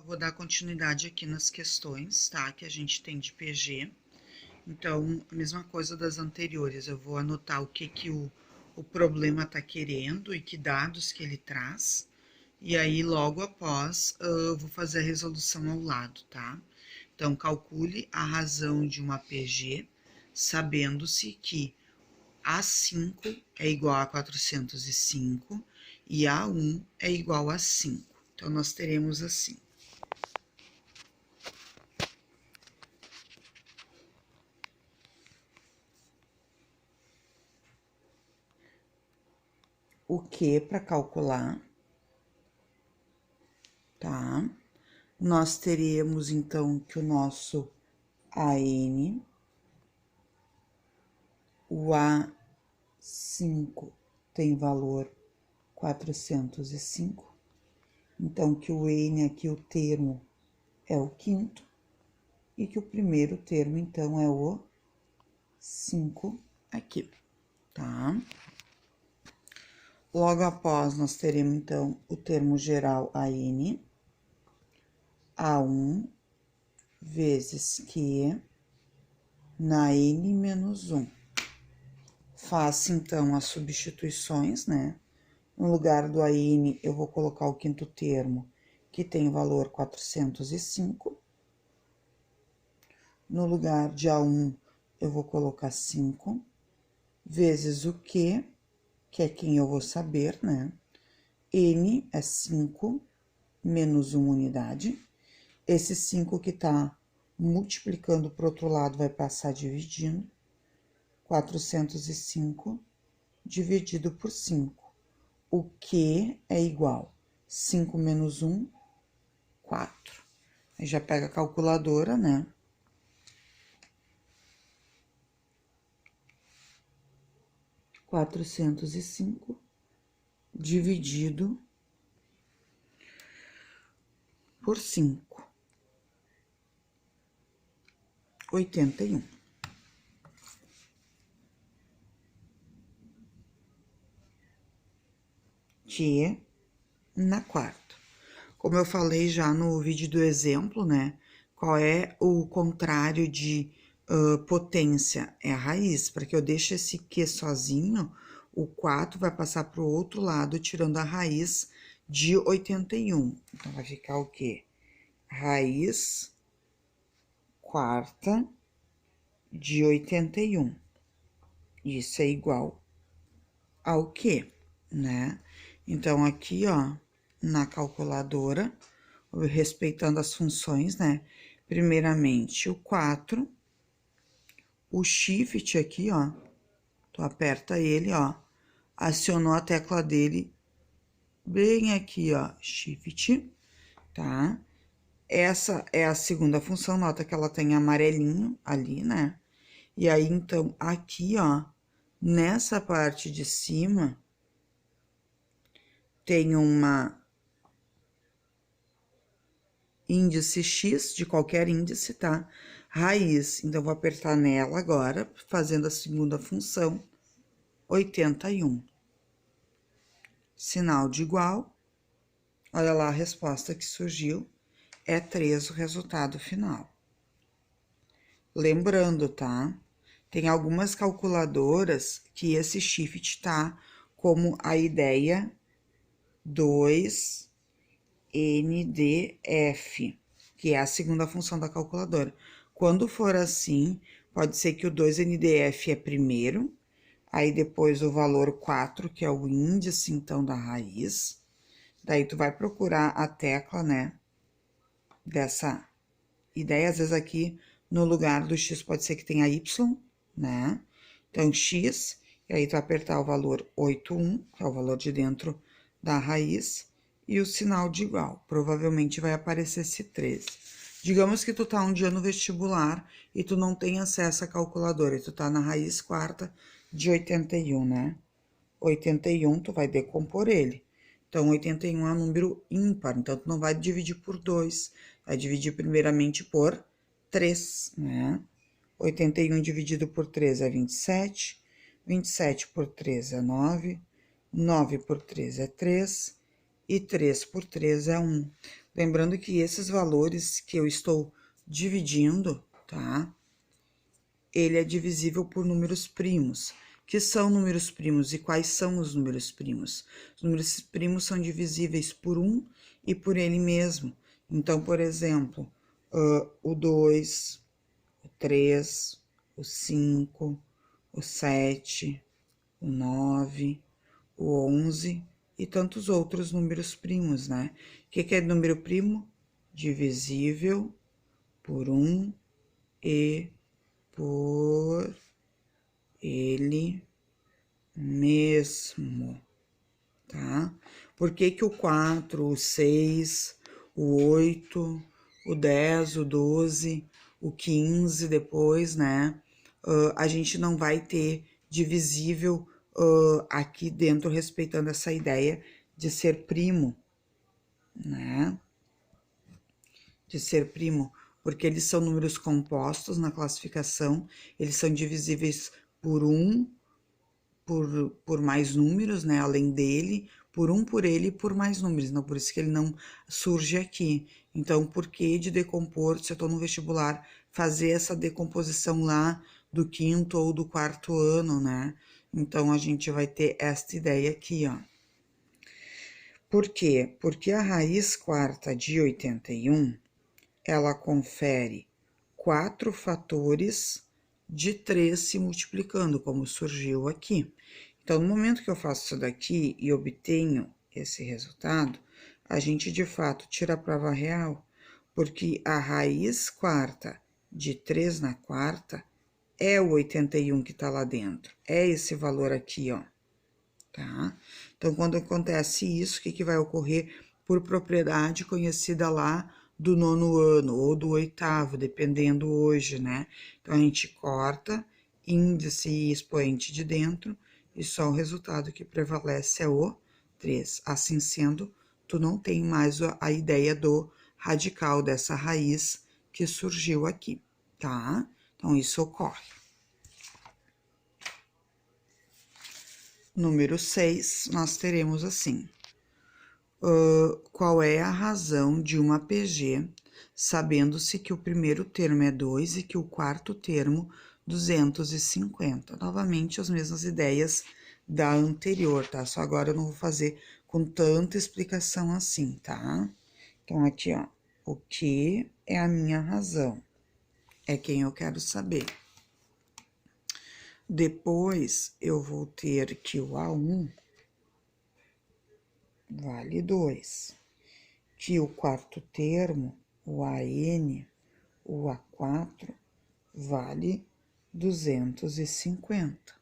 vou dar continuidade aqui nas questões, tá? Que a gente tem de PG. Então, a mesma coisa das anteriores, eu vou anotar o que o problema está querendo e que dados que ele traz. E aí, logo após, eu vou fazer a resolução ao lado, tá? Então, calcule a razão de uma PG, sabendo-se que A5 é igual a 405 e A1 é igual a 5. Então, nós teremos assim. O que para calcular, tá? Nós teremos, então, que o nosso AN, o A5 tem valor 405, então que o N aqui, o termo, é o quinto, e que o primeiro termo, então, é o 5 aqui, tá? Logo após, nós teremos, então, o termo geral AN, A1 vezes Q na N menos 1. Faço, então, as substituições, né? No lugar do AN, eu vou colocar o quinto termo, que tem valor 405. No lugar de A1, eu vou colocar 5, vezes o Q, que é quem eu vou saber, né? N é 5 menos 1 unidade. Esse 5 que tá multiplicando para o outro lado vai passar dividindo. 405 dividido por 5. O que é igual? 5 menos 1, 4. Aí já pega a calculadora, né? 405 dividido por 5. 81. Que na quarta. Como eu falei já no vídeo do exemplo, né? Qual é o contrário de potência? É a raiz. Para que eu deixe esse Q sozinho, o 4 vai passar para o outro lado, tirando a raiz de 81. Então, vai ficar o quê? Raiz quarta de 81. Isso é igual ao quê, né? Então, aqui, ó, na calculadora, respeitando as funções, né? Primeiramente, o 4, o shift aqui, ó, tu aperta ele, ó, acionou a tecla dele bem aqui, ó, shift, tá? Essa é a segunda função, nota que ela tem amarelinho ali, né? E aí, então, aqui, ó, nessa parte de cima, tem uma índice X, de qualquer índice, tá? Raiz, então, vou apertar nela agora, fazendo a segunda função, 81. Sinal de igual, olha lá a resposta que surgiu, é 3 o resultado final. Lembrando, tá? Tem algumas calculadoras que esse shift tá como a ideia 2NDF, que é a segunda função da calculadora. Quando for assim, pode ser que o 2NDF é primeiro, aí depois o valor 4, que é o índice, então, da raiz. Daí, tu vai procurar a tecla, né, dessa ideia. Às vezes aqui, no lugar do X, pode ser que tenha Y, né? Então, X, e aí tu apertar o valor 81, que é o valor de dentro da raiz, e o sinal de igual. Provavelmente vai aparecer esse 13. Digamos que tu tá um dia no vestibular e tu não tem acesso à calculadora, e tu tá na raiz quarta de 81, né? 81, tu vai decompor ele. Então, 81 é um número ímpar, então tu não vai dividir por 2, vai dividir primeiramente por 3, né? 81 dividido por 3 é 27, 27 por 3 é 9, 9 por 3 é 3, e 3 por 3 é 1. Lembrando que esses valores que eu estou dividindo, tá? Ele é divisível por números primos. Que são números primos e quais são os números primos? Os números primos são divisíveis por 1 e por ele mesmo. Então, por exemplo, o 2, o 3, o 5, o 7, o 9, o 11 e tantos outros números primos, né? O que é número primo? Divisível por 1 e por ele mesmo, tá? Por que que o 4, o 6, o 8, o 10, o 12, o 15 depois, né? A gente não vai ter divisível aqui dentro, respeitando essa ideia de ser primo, né? De ser primo, porque eles são números compostos na classificação, eles são divisíveis por 1, por mais números, né, além dele, por 1 por ele e por mais números, então por isso que ele não surge aqui. Então, por que de decompor, se eu tô no vestibular, fazer essa decomposição lá do 5º ou do 4º ano, né? Então, a gente vai ter esta ideia aqui, ó. Por quê? Porque a raiz quarta de 81, ela confere 4 fatores de 3 se multiplicando, como surgiu aqui. Então, no momento que eu faço isso daqui e obtenho esse resultado, a gente, de fato, tira a prova real, porque a raiz quarta de 3 na quarta é o 81 que tá lá dentro, é esse valor aqui, ó, tá? Então, quando acontece isso, o que que vai ocorrer? Por propriedade conhecida lá do 9º ano ou do 8º, dependendo hoje, né? Então, a gente corta índice e expoente de dentro e só o resultado que prevalece é o 3. Assim sendo, tu não tem mais a ideia do radical dessa raiz que surgiu aqui, tá? Então, isso ocorre. Número 6, nós teremos assim. Qual é a razão de uma PG, sabendo-se que o primeiro termo é 2 e que o quarto termo 250. Novamente, as mesmas ideias da anterior, tá? Só agora eu não vou fazer com tanta explicação assim, tá? Então, aqui, ó, o que é a minha razão? É quem eu quero saber. Depois, eu vou ter que o A1 vale 2, que o quarto termo, o AN, o A4, vale 250.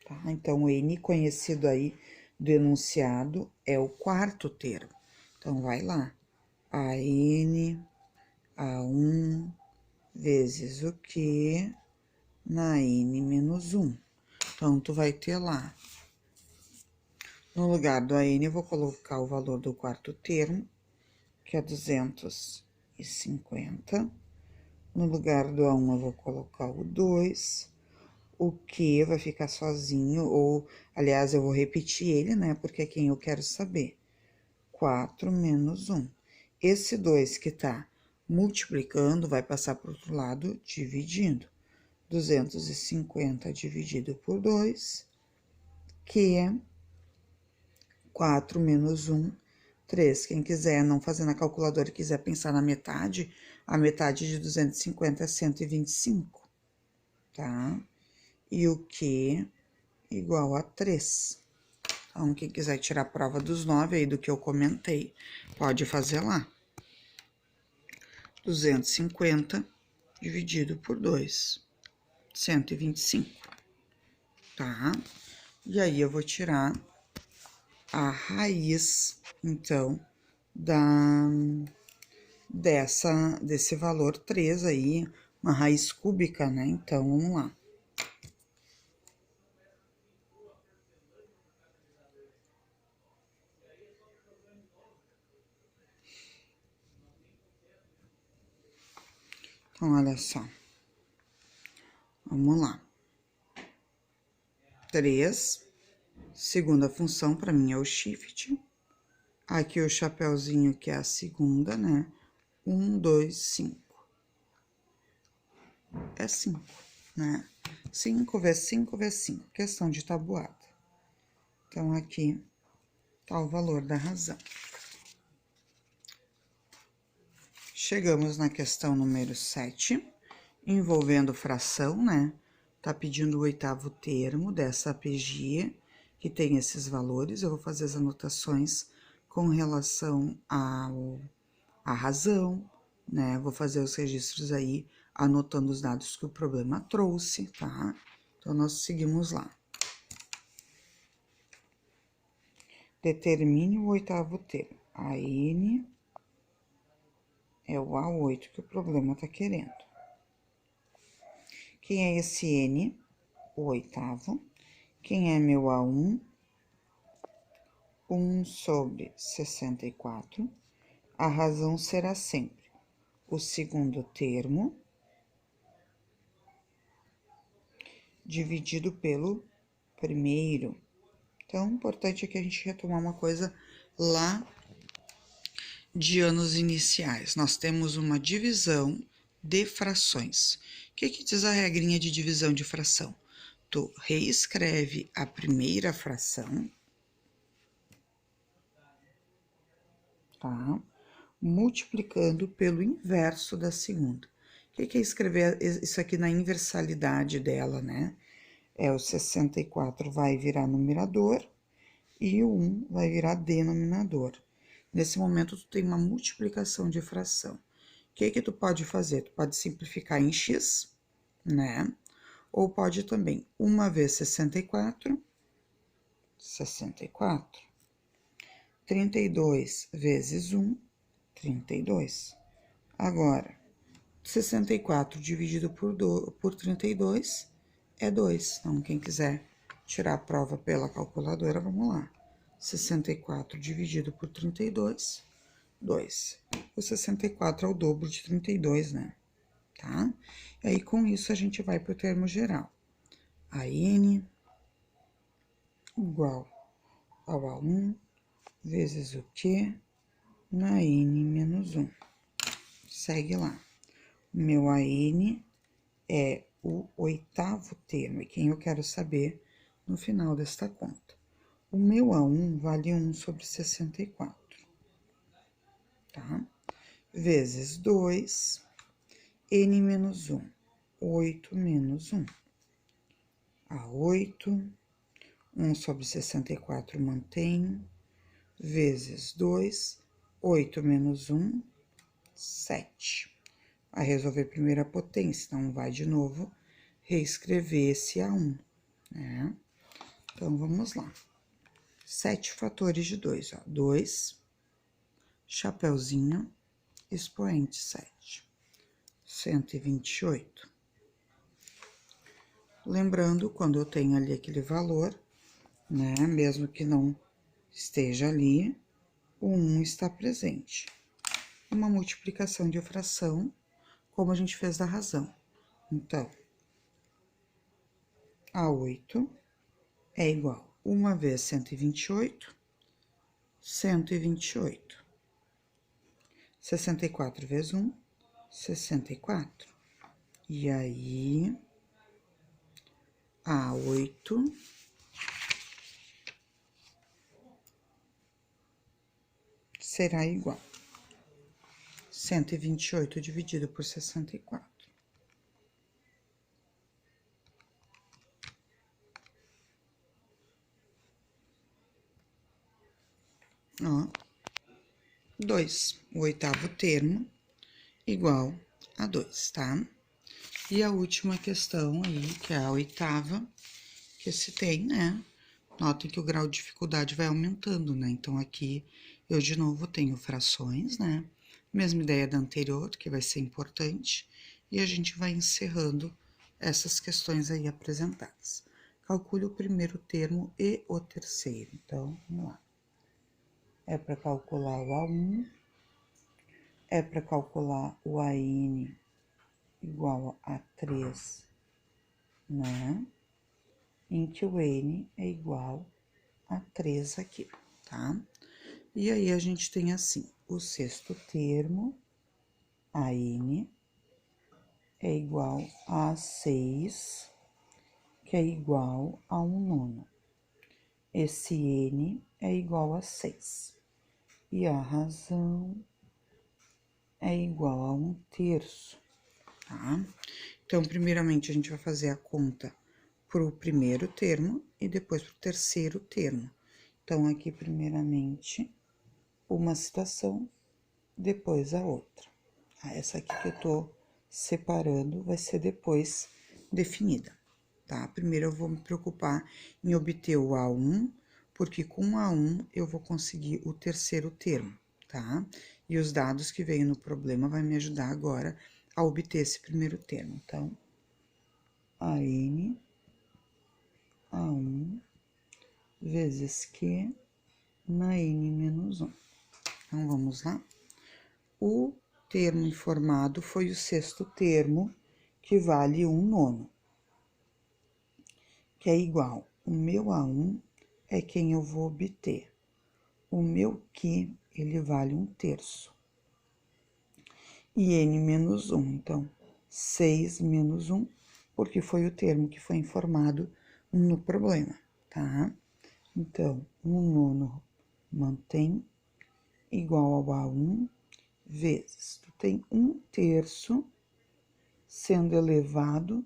Tá? Então, o N conhecido aí do enunciado é o quarto termo. Então, vai lá. AN, A1, vezes o Q na N menos 1. Então, tu vai ter lá. No lugar do AN, eu vou colocar o valor do quarto termo, que é 250. No lugar do A1, eu vou colocar o 2. O Q vai ficar sozinho, ou, aliás, eu vou repetir ele, né? Porque é quem eu quero saber. 4 menos 1. Esse 2 que tá multiplicando vai passar para o outro lado, dividindo. 250 dividido por 2, que é 4 menos 1, 3. Quem quiser não fazer na calculadora e quiser pensar na metade, a metade de 250 é 125, tá? E o Q igual a 3. Então, quem quiser tirar a prova dos 9 aí do que eu comentei, pode fazer lá. 250 dividido por 2, 125, tá? E aí, eu vou tirar a raiz, então, desse valor 3 aí, uma raiz cúbica, né? Então, vamos lá. Então, olha só. Vamos lá. 3, segunda função para mim é o shift. Aqui o chapeuzinho, que é a segunda, né? 1, 2, 5. É 5, né? 5 vezes 5 vezes 5, questão de tabuada. Então, aqui tá o valor da razão. Chegamos na questão número 7, envolvendo fração, né? Tá pedindo o oitavo termo dessa APG, que tem esses valores. Eu vou fazer as anotações com relação à razão, né? Vou fazer os registros aí, anotando os dados que o problema trouxe, tá? Então, nós seguimos lá. Determine o oitavo termo. A N é o A8 que o problema tá querendo. Quem é esse N? O oitavo. Quem é meu A1? 1 sobre 64. A razão será sempre o segundo termo dividido pelo primeiro. Então, o importante é que a gente retomar uma coisa lá de anos iniciais. Nós temos uma divisão de frações. O que diz a regrinha de divisão de fração? Tu reescreve a primeira fração, tá? Multiplicando pelo inverso da segunda. O que é escrever isso aqui na inversalidade dela, né? É o 64 vai virar numerador e o 1 vai virar denominador. Nesse momento, tu tem uma multiplicação de fração. O que tu pode fazer? Tu pode simplificar em x, né? Ou pode também, 1 vezes 64, 64. 32 vezes 1, 32. Agora, 64 dividido por 32 é 2. Então, quem quiser tirar a prova pela calculadora, vamos lá. 64 dividido por 32, 2. O 64 é o dobro de 32, né? Tá? E aí, com isso, a gente vai para o termo geral. A N igual ao A1 vezes o Q na N menos 1. Segue lá. O meu AN é o oitavo termo, e quem eu quero saber no final desta conta. O meu A1 vale 1 sobre 64, tá? Vezes 2, N menos 1, 8 menos 1. A8, 1 sobre 64 mantém, vezes 2, 8 menos 1, 7. Vai resolver primeiro a potência, então vai de novo reescrever esse A1, né? Então, vamos lá. 7 fatores de 2, ó. 2, chapeuzinho, expoente 7. 128. Lembrando, quando eu tenho ali aquele valor, né, mesmo que não esteja ali, o 1 está presente. Uma multiplicação de fração, como a gente fez da razão. Então, A8 é igual a 1 vezes 128, 128. 64 vezes 1, 64. E aí, A8 será igual a 128 dividido por 64. Ó, 2, o oitavo termo, igual a 2, tá? E a última questão aí, que é a oitava, que se tem, né? Notem que o grau de dificuldade vai aumentando, né? Então, aqui eu de novo tenho frações, né? Mesma ideia da anterior, que vai ser importante, e a gente vai encerrando essas questões aí apresentadas. Calcule o primeiro termo e o terceiro. Então, vamos lá. É para calcular o A1, é para calcular o AN igual a 3, né? Em que o N é igual a 3 aqui, tá? E aí, a gente tem assim, o sexto termo, a N, é igual a 6, que é igual a 1/9. Esse N é igual a 6. E a razão é igual a 1/3, tá? Então, primeiramente, a gente vai fazer a conta pro primeiro termo e depois pro terceiro termo. Então, aqui, primeiramente, uma situação, depois a outra. Essa aqui que eu tô separando vai ser depois definida, tá? Primeiro eu vou me preocupar em obter o A1, porque com o A1 eu vou conseguir o terceiro termo, tá? E os dados que veio no problema vai me ajudar agora a obter esse primeiro termo. Então, AN, A1, vezes Q na N menos 1. Então, vamos lá? O termo informado foi o sexto termo, que vale 1/9, que é igual, o meu A1 é quem eu vou obter. O meu Q, ele vale 1/3. E N menos 1, então, 6 menos 1, porque foi o termo que foi informado no problema, tá? Então, 1/9 mantém, igual ao A1, vezes, tu tem 1/3 sendo elevado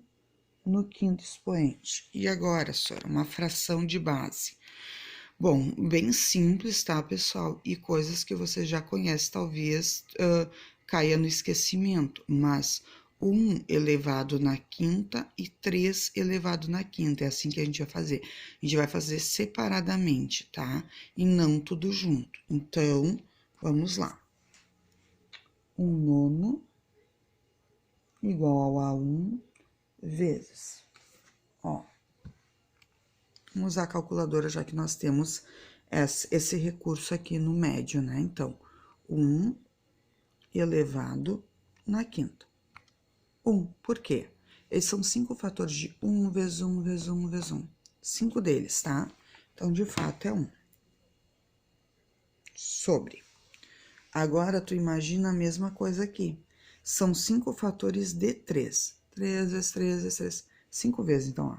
no quinto expoente. E agora, Sora, uma fração de base. Bom, bem simples, tá, pessoal? E coisas que você já conhece, talvez caia no esquecimento, mas 1 elevado na quinta e 3 elevado na quinta. É assim que a gente vai fazer. A gente vai fazer separadamente, tá? E não tudo junto. Então, vamos lá. 1/9 igual ao A1 vezes, ó, vamos usar a calculadora, já que nós temos esse recurso aqui no médio, né? Então, 1 elevado na quinta. 1, por quê? Eles são 5 fatores de 1 vezes 1 vezes 1 vezes 1. 5 deles, tá? Então, de fato, é 1. Sobre. Agora, tu imagina a mesma coisa aqui. São 5 fatores de 3. 3 vezes 3 vezes 3. 5 vezes, então, ó.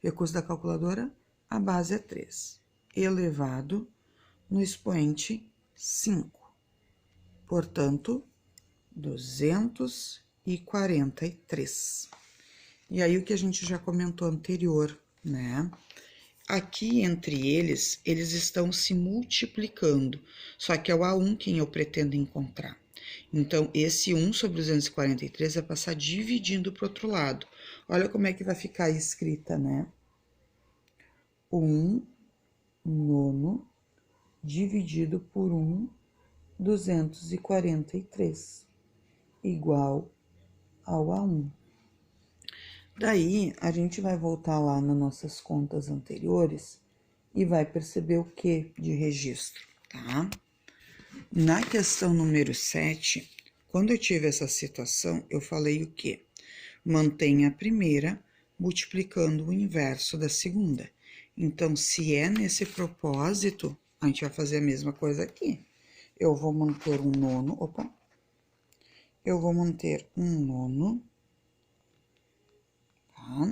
Recurso da calculadora, a base é 3. Elevado no expoente 5. Portanto, 243. E aí, o que a gente já comentou anterior, né? Aqui, entre eles estão se multiplicando, só que é o A1 quem eu pretendo encontrar. Então, esse 1 sobre 243 vai passar dividindo para o outro lado. Olha como é que vai ficar escrita, né? 1/9 dividido por 243, igual ao A1. Daí, a gente vai voltar lá nas nossas contas anteriores e vai perceber o que de registro, tá? Na questão número 7, quando eu tive essa situação, eu falei o quê? Mantenha a primeira multiplicando o inverso da segunda. Então, se é nesse propósito, a gente vai fazer a mesma coisa aqui. Eu vou manter 1/9, eu vou manter 1/9, tá?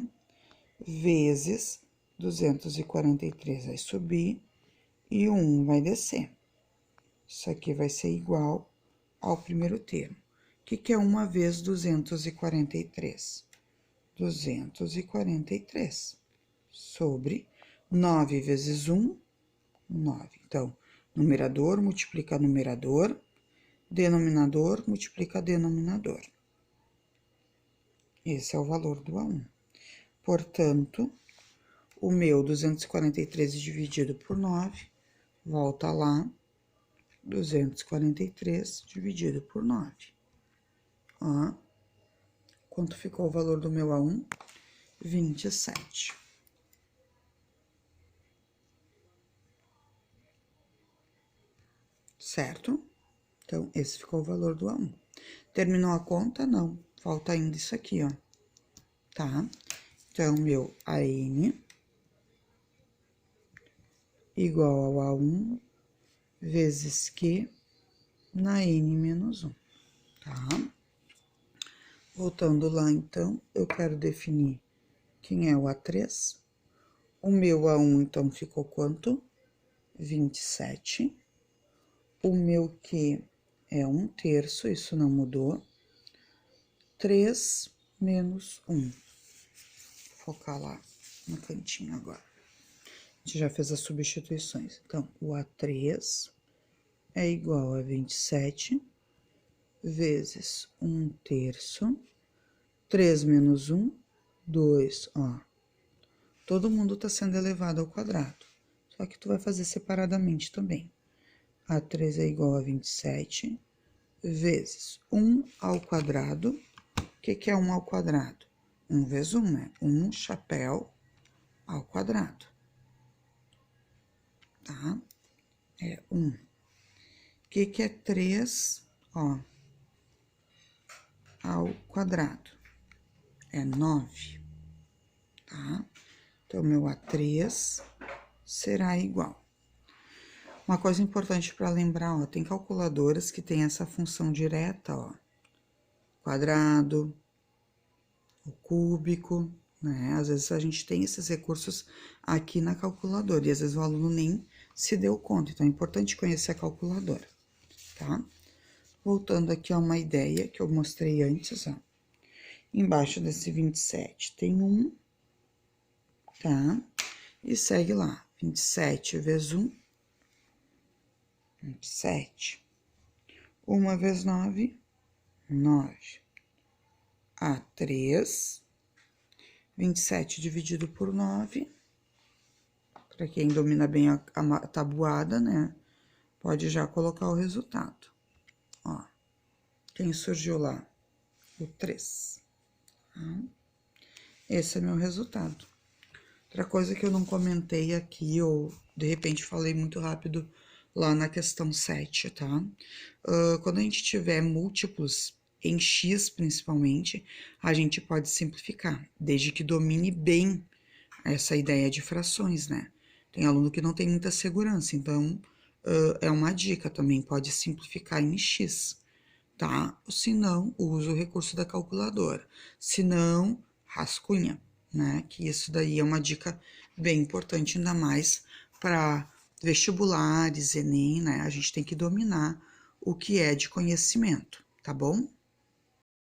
Vezes 243 vai subir e 1 vai descer. Isso aqui vai ser igual ao primeiro termo. O que é 1 vezes 243? 243 sobre 9 vezes 1, 9. Então, numerador multiplica numerador, denominador multiplica denominador. Esse é o valor do A1. Portanto, o meu 243 dividido por 9, volta lá, 243 dividido por 9. Ó, quanto ficou o valor do meu A1? 27. Certo? Então, esse ficou o valor do A1. Terminou a conta? Não. Falta ainda isso aqui, ó. Tá? Então, meu AN igual ao A1 vezes Q na N menos 1, tá? Voltando lá, então, eu quero definir quem é o A3. O meu A1, então, ficou quanto? 27. O meu Q é 1/3, isso não mudou. 3 menos 1. Vou focar lá no cantinho agora. A gente já fez as substituições. Então, o A3 é igual a 27 vezes 1/3. 3 menos 1, 2, ó. Todo mundo tá sendo elevado ao quadrado. Só que tu vai fazer separadamente também. A3 é igual a 27 vezes 1 ao quadrado. O que é 1 ao quadrado? 1 vezes 1, né? 1 chapéu ao quadrado. Tá? É 1. O que é 3, ó, ao quadrado? É 9, tá? Então, meu A3 será igual. Uma coisa importante para lembrar, ó, tem calculadoras que tem essa função direta, ó. Quadrado, o cúbico, né? Às vezes a gente tem esses recursos aqui na calculadora e às vezes o aluno nem se deu conta. Então, é importante conhecer a calculadora, tá? Voltando aqui a uma ideia que eu mostrei antes, ó. Embaixo desse 27 tem 1, tá? E segue lá, 27 vezes 1, 27. 1 vezes 9, 9. A3, 27 dividido por 9. Para quem domina bem a tabuada, né? Pode já colocar o resultado. Ó, quem surgiu lá? O 3. Esse é meu resultado. Outra coisa que eu não comentei aqui, ou de repente falei muito rápido lá na questão 7, tá? Quando a gente tiver múltiplos em x, principalmente, a gente pode simplificar, desde que domine bem essa ideia de frações, né? Tem aluno que não tem muita segurança, então é uma dica também, pode simplificar em x, tá? Se não, usa o recurso da calculadora. Se não, rascunha, né? Que isso daí é uma dica bem importante, ainda mais para vestibulares, Enem, né? A gente tem que dominar o que é de conhecimento, tá bom?